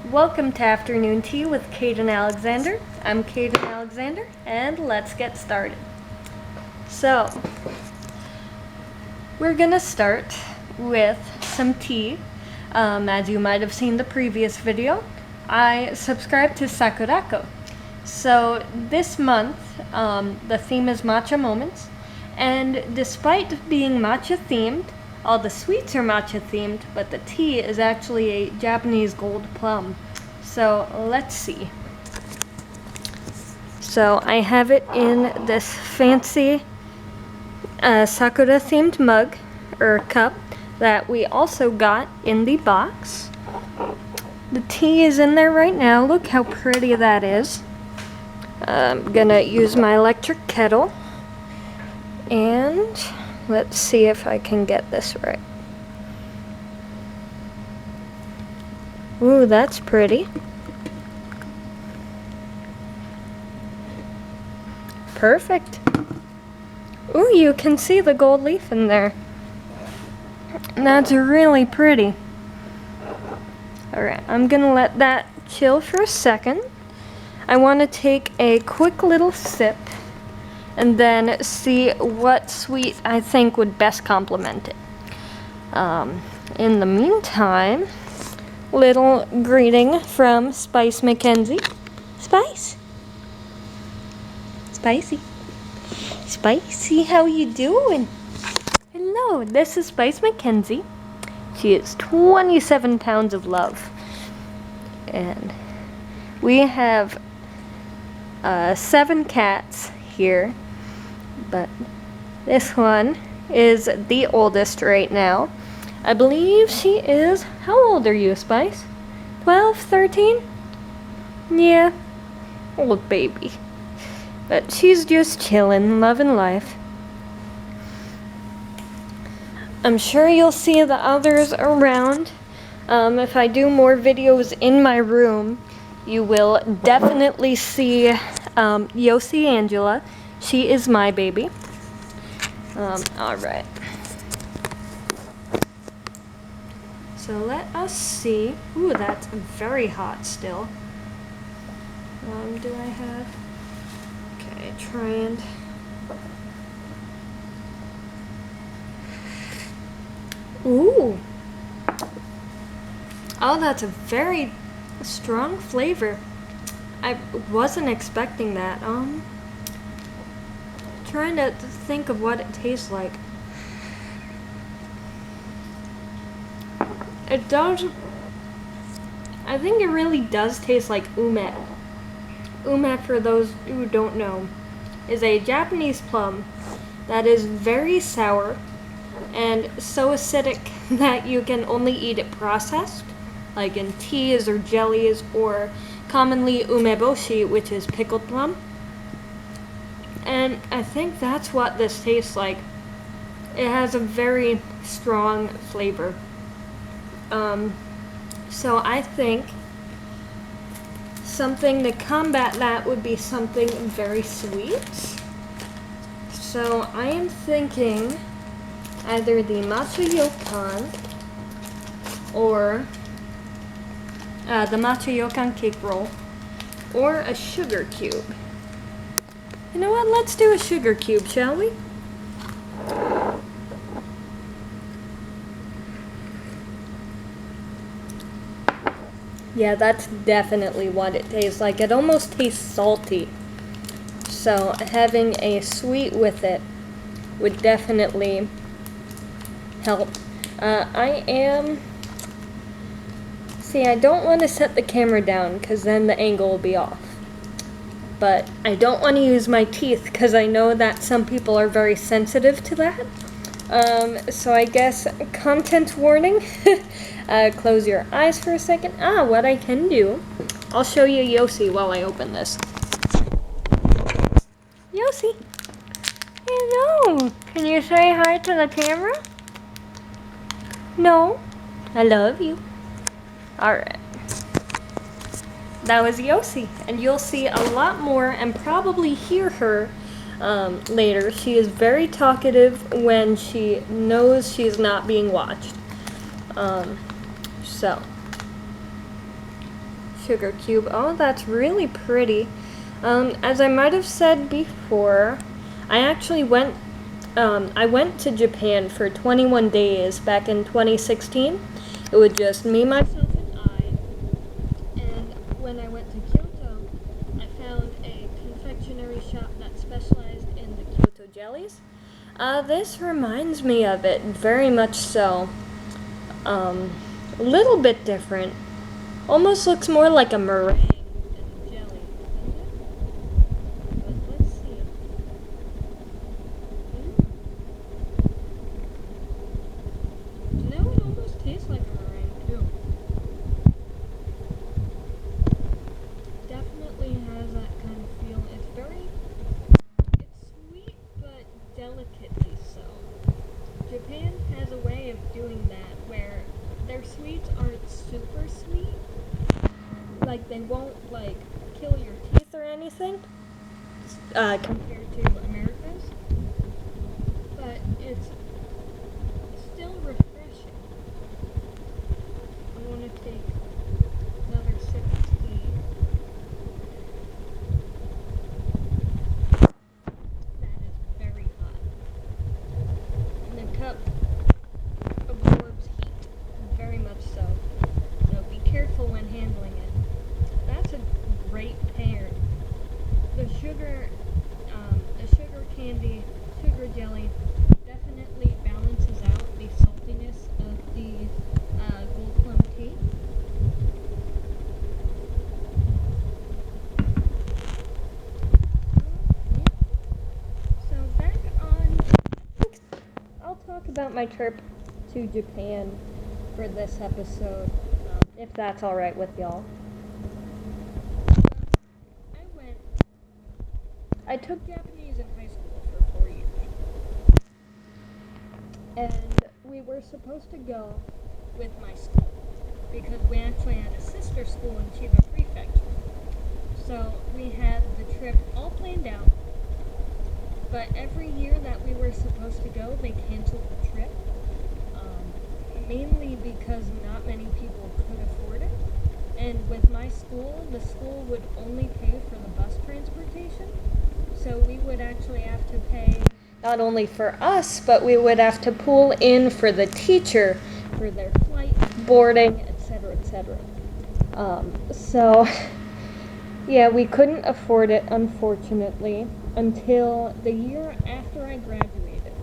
Welcome to Afternoon Tea with Kaden Alexander. I'm Kaden Alexander, and let's get started. So, we're gonna start with some tea. As you might have seen the previous video, I subscribe to Sakurako. So this month, the theme is matcha moments, and despite being matcha themed, all the sweets are matcha themed, but the tea is actually a Japanese gold plum. So let's see. So I have it in this fancy Sakura themed mug or cup that we also got in the box. The tea is in there right now. Look how pretty that is. I'm gonna use my electric kettle, and let's see if I can get this right. Ooh, that's pretty. Perfect. Ooh, you can see the gold leaf in there. That's really pretty. Alright, I'm gonna let that chill for a second. I want to take a quick little sip and then see what sweet I think would best complement it. In the meantime, little greeting from Spice Mackenzie. Spice? Spicy. Spicy, how you doing? Hello, this is Spice Mackenzie. She is 27 pounds of love. And we have 7 cats here, but this one is the oldest right now. I believe she is, how old are you, Spice? 12, 13? Yeah, old baby. But she's just chilling, loving life. I'm sure you'll see the others around. If I do more videos in my room, you will definitely see Yossi Angela. She is my baby. Alright. So let us see. Ooh, that's very hot still. Do I have... Okay, try and... Ooh! Oh, that's a very strong flavor. I wasn't expecting that. Trying to think of what it tastes like. It does. I think it really does taste like ume. Ume, for those who don't know, is a Japanese plum that is very sour and so acidic that you can only eat it processed, like in teas or jellies, or commonly umeboshi, which is pickled plum. And I think that's what this tastes like. It has a very strong flavor. So I think something to combat that would be something very sweet. So I am thinking either the matcha yokan or the matcha yokan cake roll, or a sugar cube. You know what? Let's do a sugar cube, shall we? Yeah, that's definitely what it tastes like. It almost tastes salty. So having a sweet with it would definitely help. See, I don't want to set the camera down because then the angle will be off. But I don't want to use my teeth because I know that some people are very sensitive to that. So I guess content warning. Close your eyes for a second. What I can do, I'll show you Yossi while I open this. Yossi, hello. Can you say hi to the camera? No, I love you. Alright. That was Yossi, and you'll see a lot more and probably hear her later. She is very talkative when she knows she's not being watched. So sugar cube. Oh, that's really pretty. As I might have said before, I actually went to Japan for 21 days back in 2016. It was just me, myself, and I. And when I went to Kyoto, I found a confectionery shop that specialized in the Kyoto jellies. This reminds me of it, very much so. A little bit different. Almost looks more like a meringue than jelly, doesn't it? But let's see. No, it almost tastes like a meringue too. Definitely has that kind of feel. It's sweet, but delicately so. Japan has a way of doing that where their sweets aren't super sweet. Like, they won't, like, kill your teeth or anything, compared to America's. But it's still refreshing. I want to take another sip of tea. That is very hot. And the cup absorbs heat, very much so. So be careful when handling it. That's a great pair. The sugar candy, sugar jelly definitely balances out the saltiness of the gold plum tea. So back on, I'll talk about my trip to Japan for this episode, if that's alright with y'all. I took Japanese in high school for 4 years. And we were supposed to go with my school because we actually had a sister school in Chiba Prefecture. So we had the trip all planned out. But every year that we were supposed to go, they canceled the trip. Mainly because not many people could afford it. And with my school, the school would only pay for the bus transportation. So we would actually have to pay not only for us, but we would have to pool in for the teacher for their flight, boarding, etc., etc. So, yeah, we couldn't afford it, unfortunately, until the year after I graduated.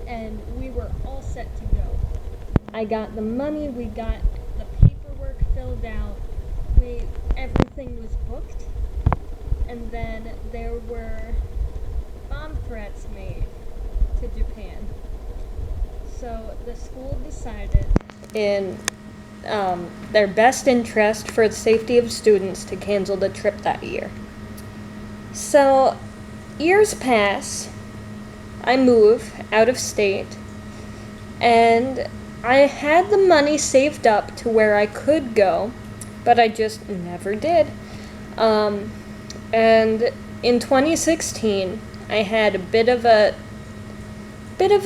And we were all set to go. I got the money, we got the paperwork filled out, everything was booked. And then there were bomb threats made to Japan. So the school decided, in their best interest for the safety of students, to cancel the trip that year. So years pass, I move out of state, and I had the money saved up to where I could go, but I just never did. And in 2016, I had a bit of a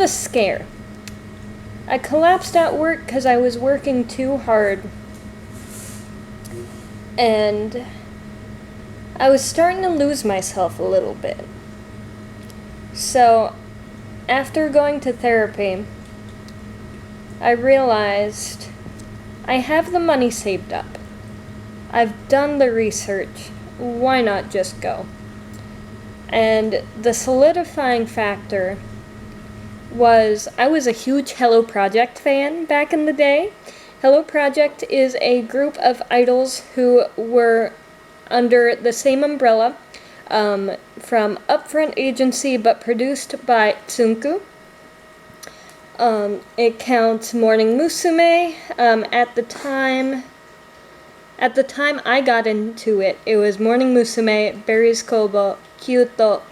scare. I collapsed at work because I was working too hard. And I was starting to lose myself a little bit. So, after going to therapy, I realized I have the money saved up. I've done the research. Why not just go? And the solidifying factor was I was a huge Hello Project fan back in the day. Hello Project is a group of idols who were under the same umbrella from Upfront Agency, but produced by Tsunku. It counts Morning Musume. At the time I got into it, it was Morning Musume, Berries Kobo, Kyoto,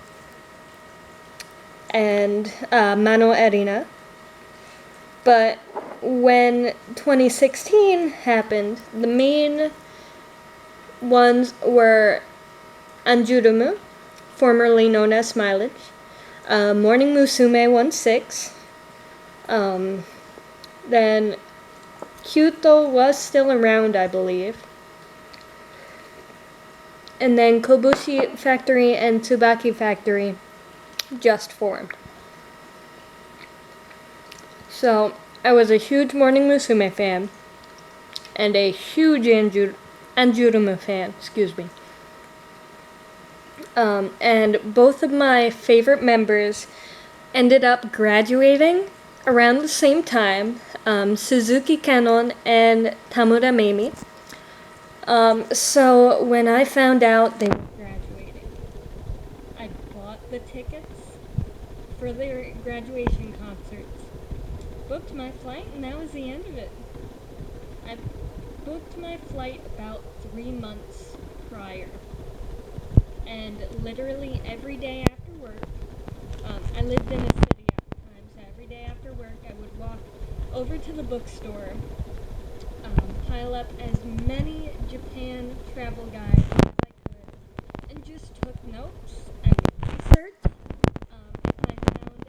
and Mano Erina. But when 2016 happened, the main ones were Anjurumu, formerly known as Mileage, Morning Musume 16, then Kyoto was still around, I believe. and then Kobushi Factory and Tsubaki Factory just formed. So I was a huge Morning Musume fan and a huge Anjurumu fan, excuse me. And both of my favorite members ended up graduating around the same time, Suzuki Kanon and Tamura Meimi. So when I found out they were graduating, I bought the tickets for their graduation concerts, booked my flight, and that was the end of it. I booked my flight about 3 months prior, and literally every day after work, I lived in a city at the time, so every day after work I would walk over to the bookstore, pile up as many Japan travel guides as I could, and just took notes. I would research. If I found a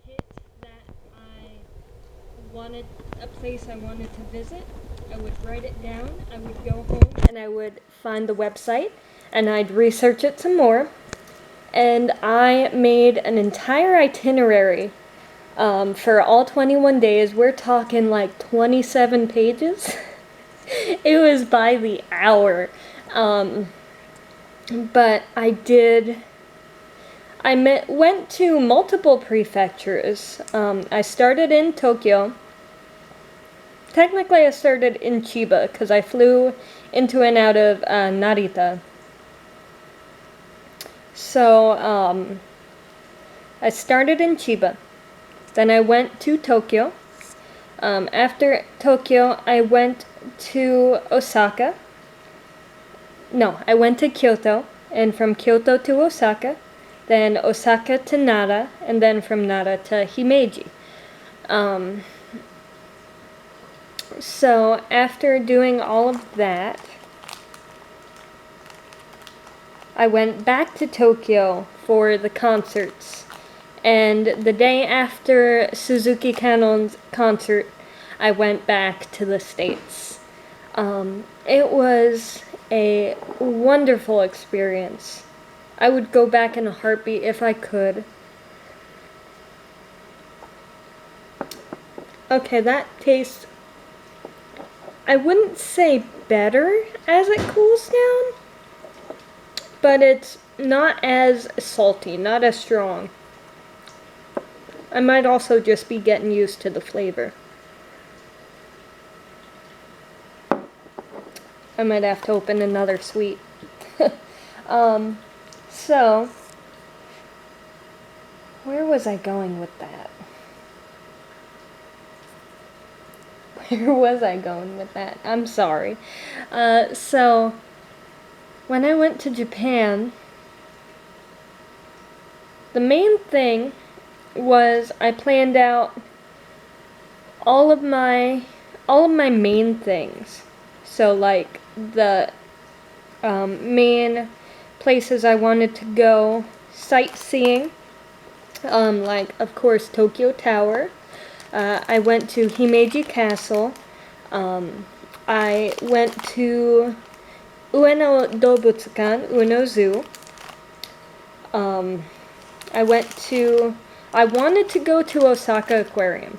hit that I wanted, a place I wanted to visit, I would write it down. I would go home and I would find the website and I'd research it some more. And I made an entire itinerary for all 21 days. We're talking like 27 pages. It was by the hour. But I went to multiple prefectures. I started in Tokyo. Technically I started in Chiba because I flew into and out of Narita. So I started in Chiba. Then I went to Tokyo. After Tokyo, I went to Osaka. No, I went to Kyoto, and from Kyoto to Osaka, then Osaka to Nara, and then from Nara to Himeji. So after doing all of that, I went back to Tokyo for the concerts. And the day after Suzuki Kanon's concert, I went back to the States. It was a wonderful experience. I would go back in a heartbeat if I could. Okay, that tastes, I wouldn't say better as it cools down, but it's not as salty, not as strong. I might also just be getting used to the flavor. I might have to open another sweet. So, where was I going with that? Where was I going with that? I'm sorry. So, when I went to Japan, the main thing was I planned out all of my main things. So like the main places I wanted to go sightseeing, like of course Tokyo Tower. I went to Himeji Castle. I went to Ueno Dobutsukan, Ueno Zoo. I wanted to go to Osaka Aquarium,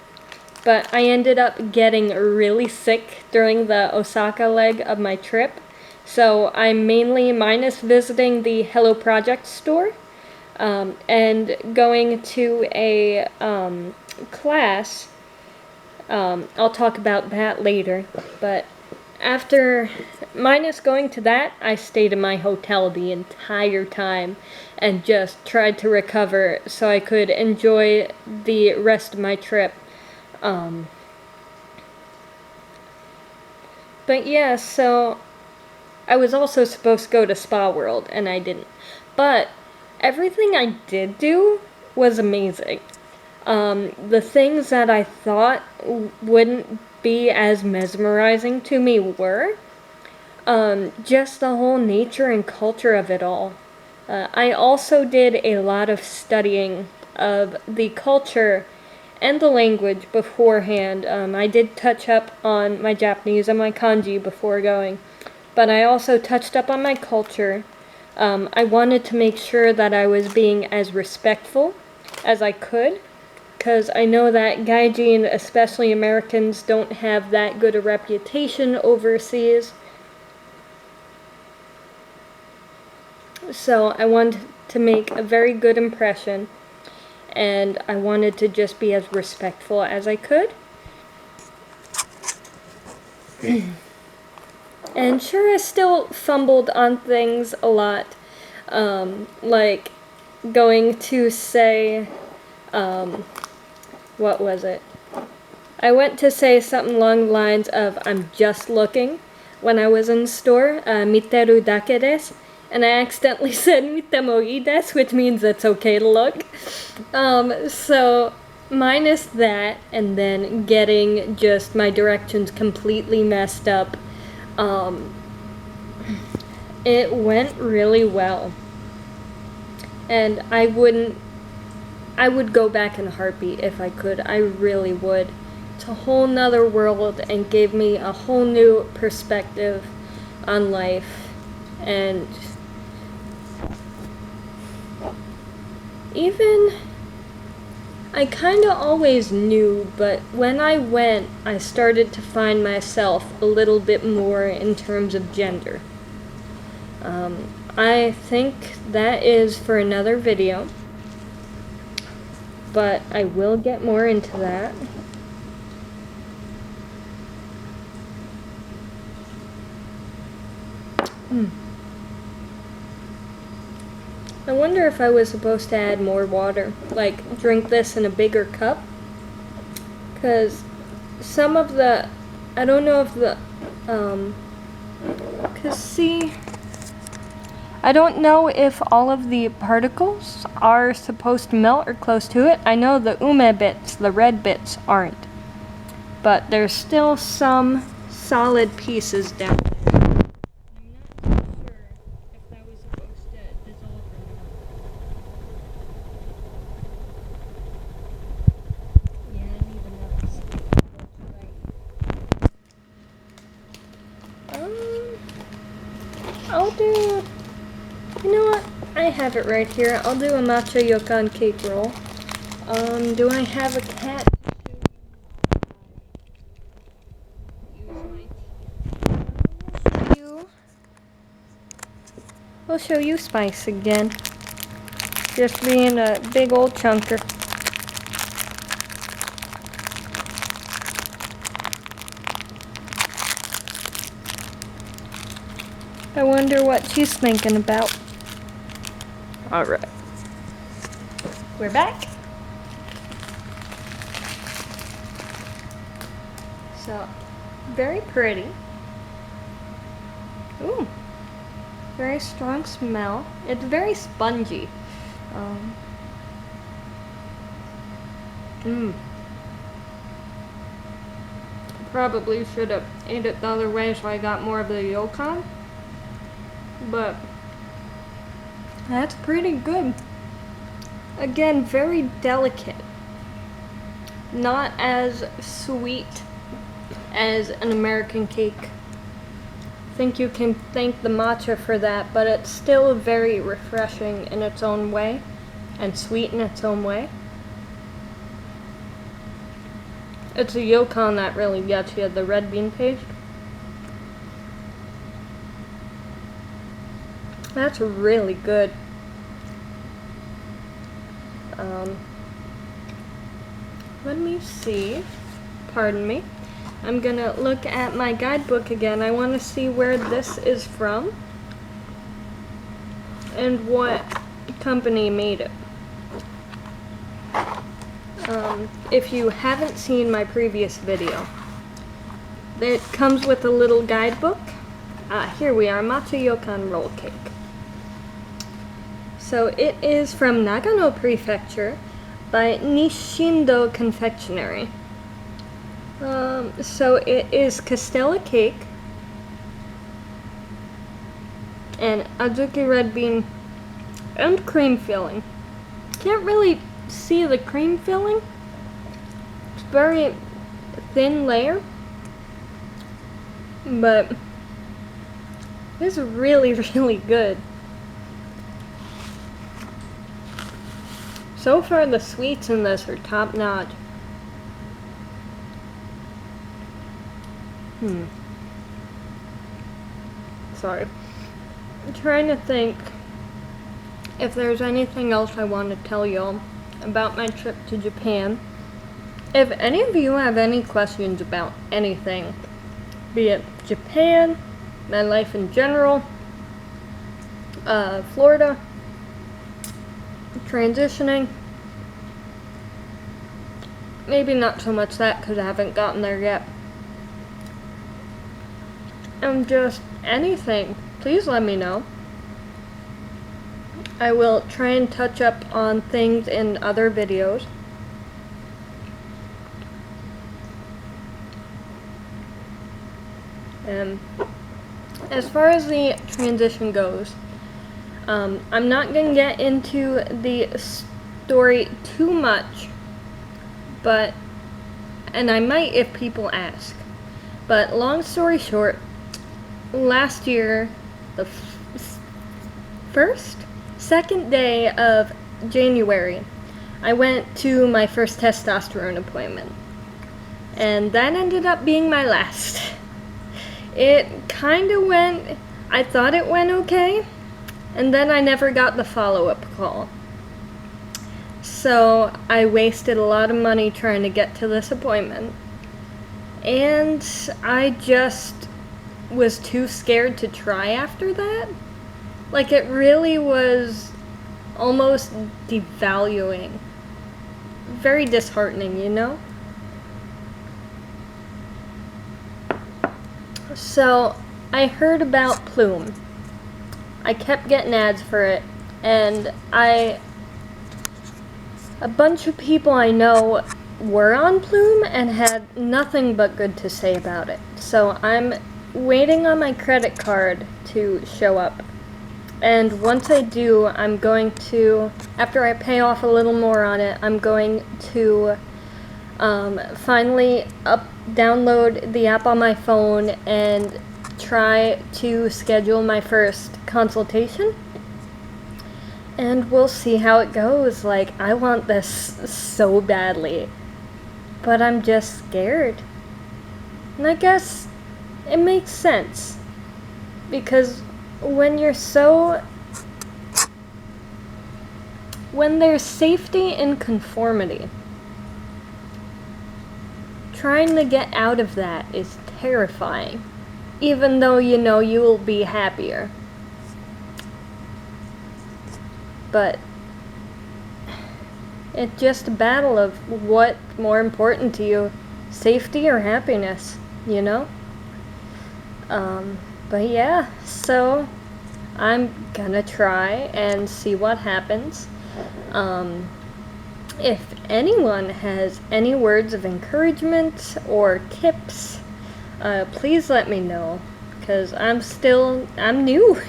but I ended up getting really sick during the Osaka leg of my trip, so I'm mainly minus visiting the Hello Project store, and going to a class. I'll talk about that later, but after minus going to that, I stayed in my hotel the entire time and just tried to recover so I could enjoy the rest of my trip. But yeah, so I was also supposed to go to Spa World, and I didn't. But everything I did do was amazing. The things that I thought wouldn't be as mesmerizing to me were just the whole nature and culture of it all. I also did a lot of studying of the culture and the language beforehand. I did touch up on my Japanese and my kanji before going, but I also touched up on my culture. I wanted to make sure that I was being as respectful as I could, because I know that gaijin, especially Americans, don't have that good a reputation overseas. So I wanted to make a very good impression, and I wanted to just be as respectful as I could. And sure, I still fumbled on things a lot, like going to say, what was it? I went to say something along the lines of, I'm just looking, when I was in the store, miteru dake desu, and I accidentally said mitemo ii desu, which means it's okay to look. So minus that, and then getting just my directions completely messed up, it went really well. And I would go back in a heartbeat if I could. I really would. It's a whole nother world and gave me a whole new perspective on life. And even, I kind of always knew, but when I went, I started to find myself a little bit more in terms of gender. I think that is for another video, but I will get more into that. I wonder if I was supposed to add more water, like drink this in a bigger cup, because some of the, I don't know if the, because see, I don't know if all of the particles are supposed to melt or close to it. I know the ume bits, the red bits, aren't. But there's still some solid pieces down there. I'm not too sure if that was supposed to dissolve or not. Yeah, I need another stick. I'll do... You know what? I have it right here. I'll do a matcha yokan cake roll. Do I have a cat? I'll show you Spice again. Just being a big old chunker. I wonder what she's thinking about. Alright. We're back. So, very pretty. Ooh. Very strong smell. It's very spongy. Probably should have ate it the other way so I got more of the yokan. But that's pretty good. Again, very delicate. Not as sweet as an American cake. I think you can thank the matcha for that, but it's still very refreshing in its own way and sweet in its own way. It's a yokan that really gets you, the red bean paste. That's really good. Let me see. Pardon me. I'm gonna look at my guidebook again. I want to see where this is from and what company made it. If you haven't seen my previous video, it comes with a little guidebook. Here we are, matcha yokan roll cake. So it is from Nagano Prefecture by Nishindo Confectionery. So it is castella cake and azuki red bean and cream filling. Can't really see the cream filling. It's very thin layer, but It's really, really good. So far, the sweets in this are top notch. Sorry. I'm trying to think if there's anything else I want to tell y'all about my trip to Japan. If any of you have any questions about anything, be it Japan, my life in general, Florida, transitioning, maybe not so much that because I haven't gotten there yet. Just anything, please let me know. I will try and touch up on things in other videos. And as far as the transition goes, I'm not going to get into the story too much, and I might if people ask. But long story short, last year, the second day of January, I went to my first testosterone appointment. And that ended up being my last. It kind of went, I thought it went okay, and then I never got the follow-up call. So I wasted a lot of money trying to get to this appointment. And I just was too scared to try after that. Like, it really was almost devaluing. Very disheartening, you know? So, I heard about Plume. I kept getting ads for it, and a bunch of people I know were on Plume and had nothing but good to say about it. So I'm waiting on my credit card to show up. And once I do, I'm going to, after I pay off a little more on it, I'm going to finally download the app on my phone and try to schedule my first consultation. And we'll see how it goes. Like, I want this so badly, but I'm just scared. And I guess it makes sense, because when there's safety in conformity, trying to get out of that is terrifying, even though you know you will be happier. But it's just a battle of what's more important to you, safety or happiness, you know? But yeah, so I'm gonna try and see what happens. If anyone has any words of encouragement or tips, please let me know, because I'm new.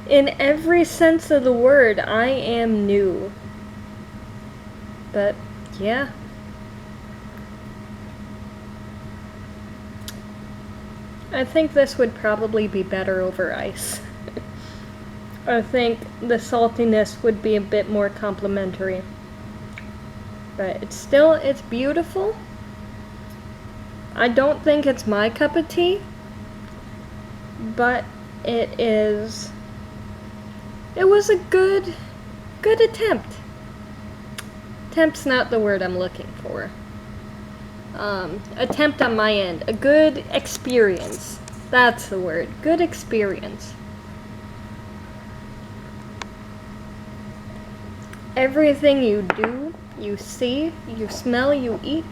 In every sense of the word, I am new. But, yeah. I think this would probably be better over ice. I think the saltiness would be a bit more complimentary. But it's beautiful. I don't think it's my cup of tea, but it was a good attempt. Attempt's not the word I'm looking for. Attempt on my end. A good experience. That's the word. Good experience. Everything you do, you see, you smell, you eat,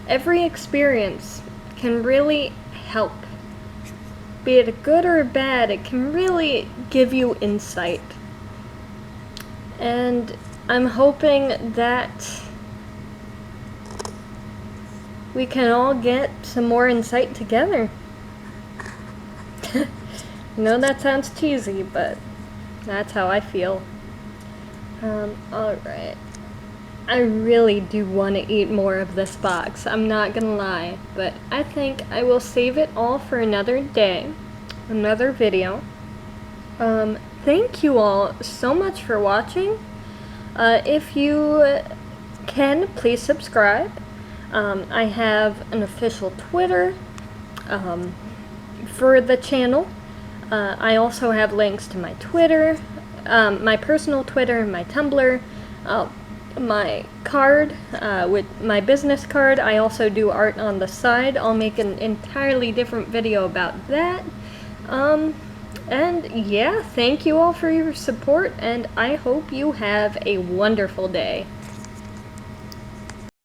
every experience can really help. Be it a good or a bad, it can really give you insight. And I'm hoping that we can all get some more insight together. I know that sounds cheesy, but that's how I feel. Alright. I really do want to eat more of this box, I'm not gonna lie, but I think I will save it all for another day. another video. Thank you all so much for watching. If you can, please subscribe. I have an official Twitter for the channel. I also have links to my Twitter, my personal Twitter, and my Tumblr, my card, with my business card. I also do art on the side. I'll make an entirely different video about that. And yeah, thank you all for your support, and I hope you have a wonderful day.